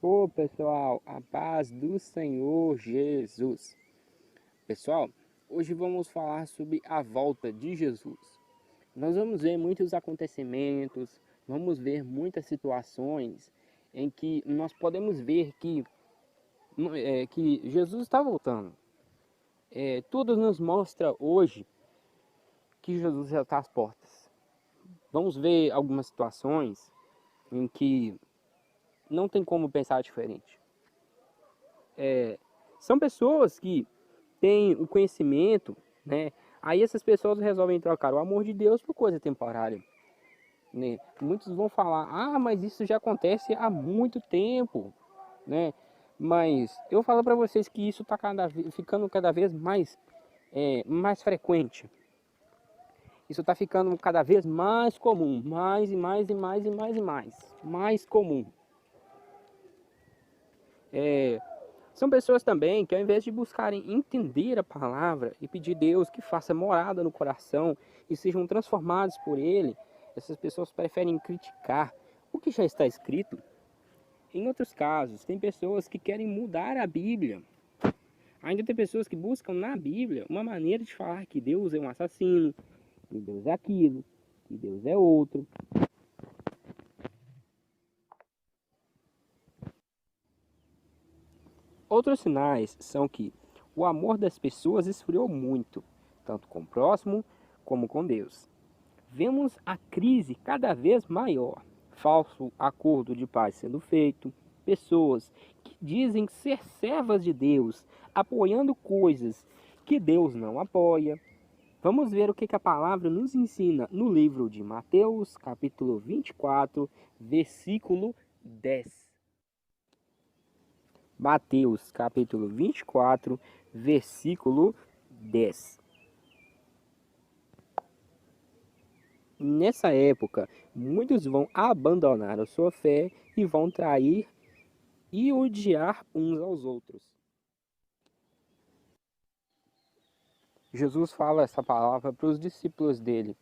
Ô pessoal, a paz do Senhor Jesus. Pessoal, hoje vamos falar sobre a volta de Jesus. Nós vamos ver muitos acontecimentos, vamos ver muitas situações em que nós podemos ver que Jesus está voltando. Tudo nos mostra hoje que Jesus já está às portas. Vamos ver algumas situações em que não tem como pensar diferente. São pessoas que têm o conhecimento, né? Aí essas pessoas resolvem trocar o amor de Deus por coisa temporária, né? Muitos vão falar, mas isso já acontece há muito tempo, né? Mas eu falo para vocês que isso está ficando cada vez mais frequente. Isso está ficando cada vez mais comum, mais e mais e mais e mais e mais comum. São pessoas também que, ao invés de buscarem entender a palavra e pedir a Deus que faça morada no coração e sejam transformados por Ele, essas pessoas preferem criticar o que já está escrito. Em outros casos, tem pessoas que querem mudar a Bíblia. Ainda tem pessoas que buscam na Bíblia uma maneira de falar que Deus é um assassino, que Deus é aquilo, que Deus é outro. Outros sinais são que o amor das pessoas esfriou muito, tanto com o próximo como com Deus. Vemos a crise cada vez maior, falso acordo de paz sendo feito, pessoas que dizem ser servas de Deus, apoiando coisas que Deus não apoia. Vamos ver o que a palavra nos ensina no livro de Mateus, capítulo 24, versículo 10. Mateus, capítulo 24, versículo 10. Nessa época, muitos vão abandonar a sua fé e vão trair e odiar uns aos outros. Jesus fala essa palavra para os discípulos dele,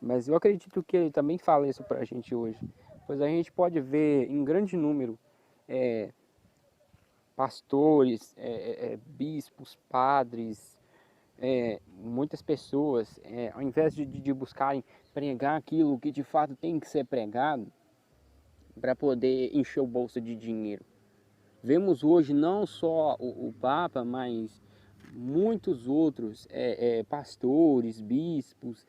mas eu acredito que ele também fala isso para a gente hoje, pois a gente pode ver em grande número pastores, bispos, padres, muitas pessoas, ao invés de buscarem pregar aquilo que de fato tem que ser pregado, para poder encher o bolso de dinheiro. Vemos hoje não só o Papa, mas muitos outros pastores, bispos,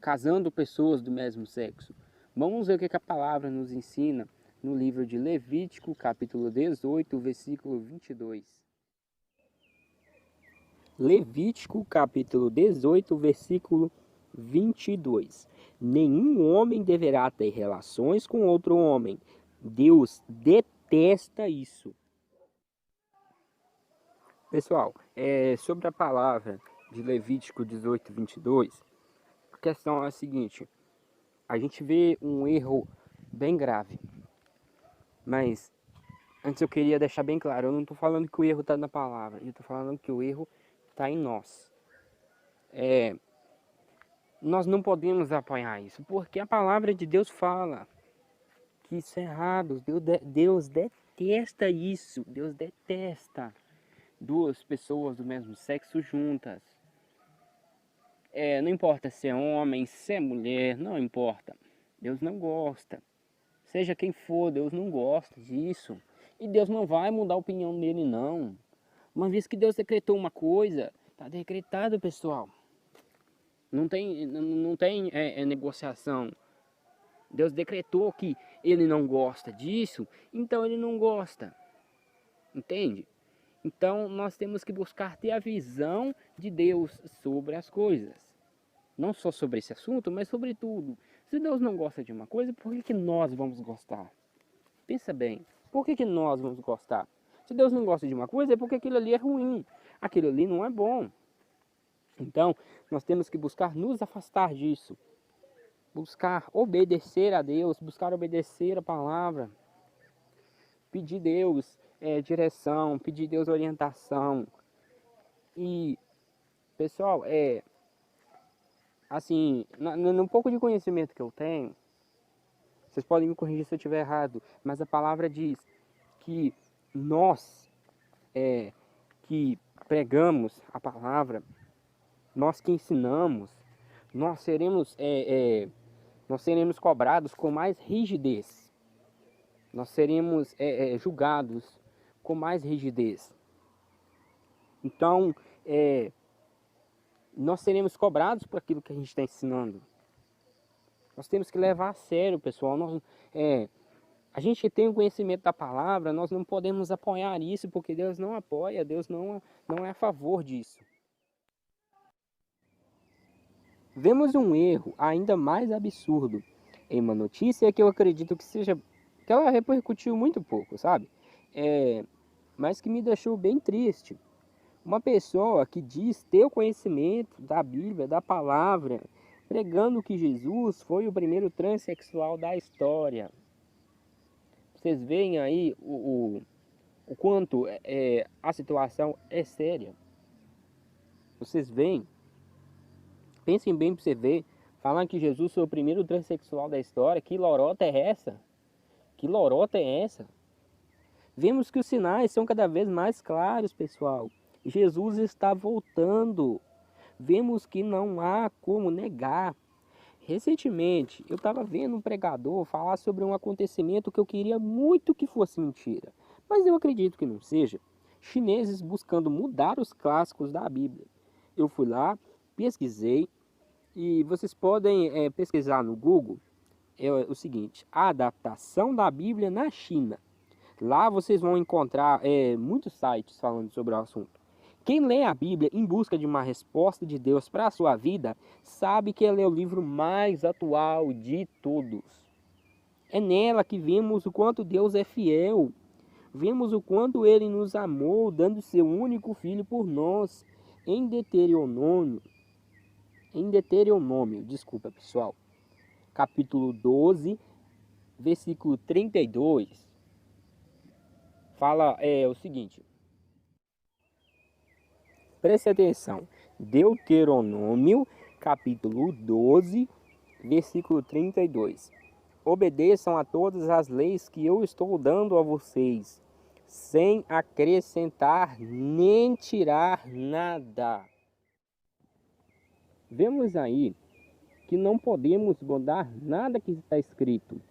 casando pessoas do mesmo sexo. Vamos ver o que a palavra nos ensina no livro de Levítico, capítulo 18, versículo 22. Levítico, capítulo 18, versículo 22. Nenhum homem deverá ter relações com outro homem. Deus detesta isso. Pessoal, sobre a palavra de Levítico 18, 22, a questão é a seguinte: a gente vê um erro bem grave, mas antes eu queria deixar bem claro, eu não estou falando que o erro está na palavra, eu estou falando que o erro está em nós. Nós não podemos apoiar isso, porque a palavra de Deus fala que isso é errado. Deus detesta isso. Deus detesta duas pessoas do mesmo sexo juntas. Não importa se é homem, se é mulher, não importa. Deus não gosta. Seja quem for, Deus não gosta disso. E Deus não vai mudar a opinião dele, não. Uma vez que Deus decretou uma coisa, está decretado, pessoal. Não tem negociação. Deus decretou que ele não gosta disso, então ele não gosta. Entende? Então nós temos que buscar ter a visão de Deus sobre as coisas. Não só sobre esse assunto, mas sobre tudo. Se Deus não gosta de uma coisa, por que nós vamos gostar? Pensa bem, por que nós vamos gostar? Se Deus não gosta de uma coisa, é porque aquilo ali é ruim. Aquilo ali não é bom. Então, nós temos que buscar nos afastar disso. Buscar obedecer a Deus, buscar obedecer a palavra. Pedir Deus direção, pedir Deus orientação. E, pessoal, assim, no pouco de conhecimento que eu tenho, Vocês podem me corrigir se eu estiver errado, mas a palavra diz que nós que pregamos a palavra, nós que ensinamos, nós seremos cobrados com mais rigidez. Nós seremos julgados com mais rigidez. Então, nós seremos cobrados por aquilo que a gente está ensinando. Nós temos que levar a sério, pessoal. A gente tem o conhecimento da palavra, nós não podemos apoiar isso, porque Deus não apoia, Deus não é a favor disso. Vemos um erro ainda mais absurdo em uma notícia que eu acredito que ela repercutiu muito pouco, sabe? Mas que me deixou bem triste. Uma pessoa que diz ter o conhecimento da Bíblia, da palavra, pregando que Jesus foi o primeiro transexual da história. Vocês veem aí o quanto a situação é séria. Vocês veem, pensem bem para você ver, falando que Jesus foi o primeiro transexual da história. Que lorota é essa? Que lorota é essa? Vemos que os sinais são cada vez mais claros, pessoal. Jesus está voltando. Vemos que não há como negar. Recentemente, eu estava vendo um pregador falar sobre um acontecimento que eu queria muito que fosse mentira, mas eu acredito que não seja. Chineses buscando mudar os clássicos da Bíblia. Eu fui lá, pesquisei, e vocês podem pesquisar no Google o seguinte: a adaptação da Bíblia na China. Lá vocês vão encontrar muitos sites falando sobre o assunto. Quem lê a Bíblia em busca de uma resposta de Deus para a sua vida, sabe que ela é o livro mais atual de todos. É nela que vemos o quanto Deus é fiel. Vemos o quanto Ele nos amou, dando seu único Filho por nós. Em Deuteronômio, desculpa pessoal, capítulo 12, versículo 32, fala o seguinte. Preste atenção. Deuteronômio, capítulo 12, versículo 32. Obedeçam a todas as leis que eu estou dando a vocês, sem acrescentar nem tirar nada. Vemos aí que não podemos mudar nada que está escrito.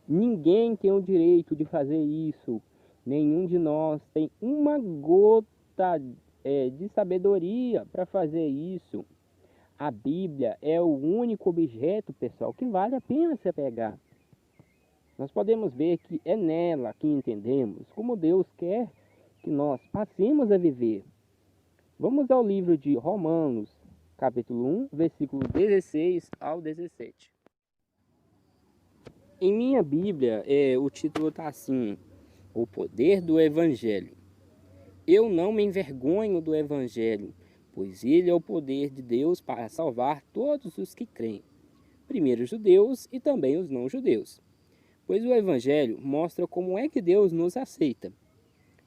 Ninguém tem o direito de fazer isso. Nenhum de nós tem uma gota de sabedoria para fazer isso. A Bíblia é o único objeto, pessoal, que vale a pena se pegar. Nós podemos ver que é nela que entendemos como Deus quer que nós passemos a viver. Vamos ao livro de Romanos, capítulo 1, versículo 16 ao 17. Em minha Bíblia, o título está assim: O poder do Evangelho. Eu não me envergonho do Evangelho, pois ele é o poder de Deus para salvar todos os que creem, primeiro os judeus e também os não-judeus. Pois o Evangelho mostra como é que Deus nos aceita.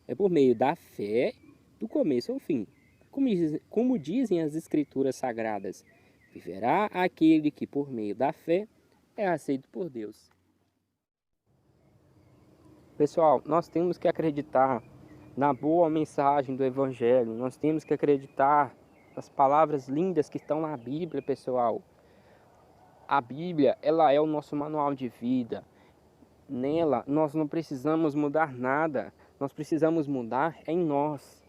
É por meio da fé, do começo ao fim. Como dizem as Escrituras Sagradas, viverá aquele que por meio da fé é aceito por Deus. Pessoal, nós temos que acreditar na boa mensagem do Evangelho. Nós temos que acreditar nas palavras lindas que estão na Bíblia, pessoal. A Bíblia, ela é o nosso manual de vida. Nela, nós não precisamos mudar nada. Nós precisamos mudar em nós.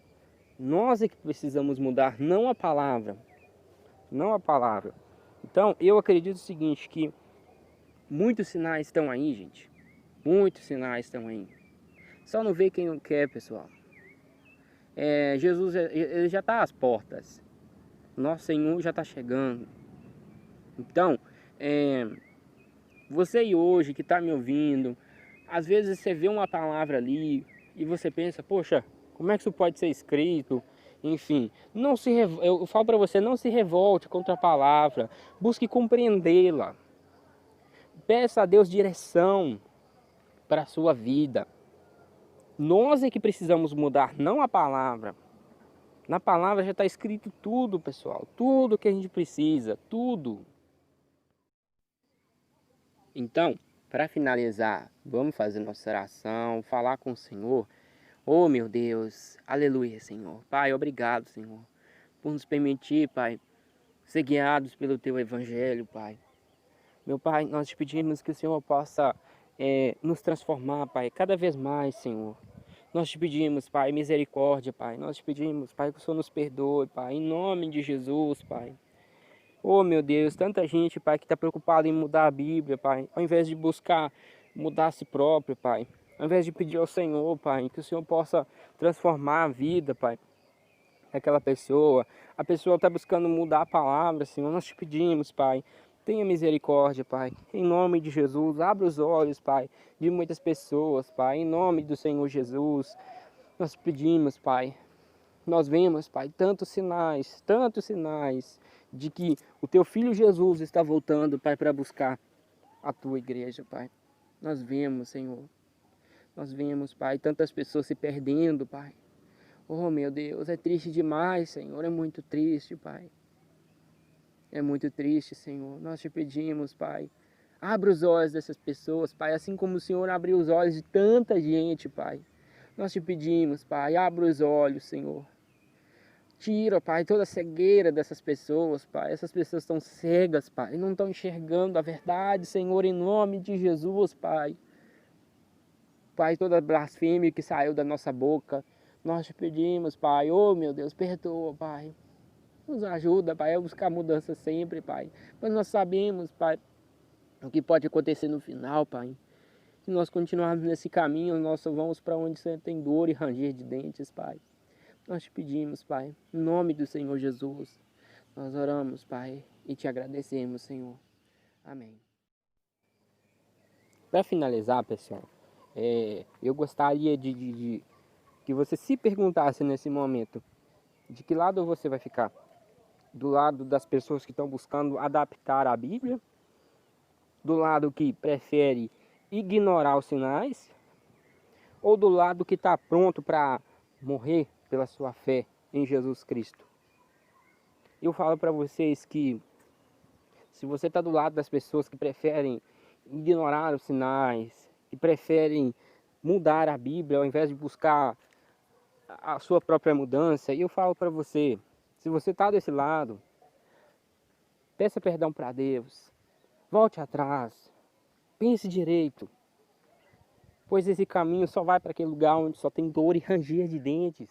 Nós é que precisamos mudar, não a palavra. Não a palavra. Então, eu acredito o seguinte, que muitos sinais estão aí, gente. Muitos sinais estão aí. Só não vê quem não quer, pessoal. Jesus ele já está às portas. Nosso Senhor já está chegando. Então, você hoje que está me ouvindo, às vezes você vê uma palavra ali e você pensa, poxa, como é que isso pode ser escrito? Enfim, eu falo para você, não se revolte contra a palavra. Busque compreendê-la. Peça a Deus direção para a sua vida. Nós é que precisamos mudar, não a palavra. Na palavra já está escrito tudo, pessoal. Tudo que a gente precisa, tudo. Então, Para finalizar, vamos fazer nossa oração, falar com o Senhor. Oh, meu Deus, aleluia, Senhor. Pai, obrigado, Senhor, por nos permitir, Pai, ser guiados pelo Teu Evangelho, Pai. Meu Pai, nós te pedimos que o Senhor possa nos transformar, Pai, cada vez mais, Senhor. Nós te pedimos, Pai, misericórdia, Pai. Nós te pedimos, Pai, que o Senhor nos perdoe, Pai, em nome de Jesus, Pai. Oh, meu Deus, tanta gente, Pai, que está preocupada em mudar a Bíblia, Pai, ao invés de buscar mudar a si próprio, Pai. Ao invés de pedir ao Senhor, Pai, que o Senhor possa transformar a vida, Pai, daquela pessoa. A pessoa está buscando mudar a palavra, Senhor. Nós te pedimos, Pai, tenha misericórdia, Pai. Em nome de Jesus, abra os olhos, Pai, de muitas pessoas, Pai. Em nome do Senhor Jesus, nós pedimos, Pai. Nós vemos, Pai, tantos sinais de que o Teu Filho Jesus está voltando, Pai, para buscar a Tua igreja, Pai. Nós vemos, Senhor. Nós vemos, Pai, tantas pessoas se perdendo, Pai. Oh, meu Deus, é triste demais, Senhor. É muito triste, Pai. É muito triste, Senhor. Nós te pedimos, Pai. Abra os olhos dessas pessoas, Pai, assim como o Senhor abriu os olhos de tanta gente, Pai. Nós te pedimos, Pai, abra os olhos, Senhor. Tira, Pai, toda a cegueira dessas pessoas, Pai. Essas pessoas estão cegas, Pai. Não estão enxergando a verdade, Senhor, em nome de Jesus, Pai. Pai, toda blasfêmia que saiu da nossa boca, nós te pedimos, Pai. Oh, meu Deus, perdoa, Pai. Nos ajuda, Pai, a buscar mudança sempre, Pai. Mas nós sabemos, Pai, o que pode acontecer no final, Pai. Se nós continuarmos nesse caminho, nós só vamos para onde você tem dor e ranger de dentes, Pai. Nós te pedimos, Pai, em nome do Senhor Jesus, nós oramos, Pai, e te agradecemos, Senhor. Amém. Para finalizar, pessoal, eu gostaria de que você se perguntasse nesse momento, de que lado você vai ficar? Do lado das pessoas que estão buscando adaptar a Bíblia? Do lado que prefere ignorar os sinais? Ou do lado que está pronto para morrer pela sua fé em Jesus Cristo? Eu falo para vocês que se você está do lado das pessoas que preferem ignorar os sinais, que preferem mudar a Bíblia ao invés de buscar a sua própria mudança, eu falo para você, se você está desse lado, peça perdão para Deus, volte atrás, pense direito, pois esse caminho só vai para aquele lugar onde só tem dor e ranger de dentes.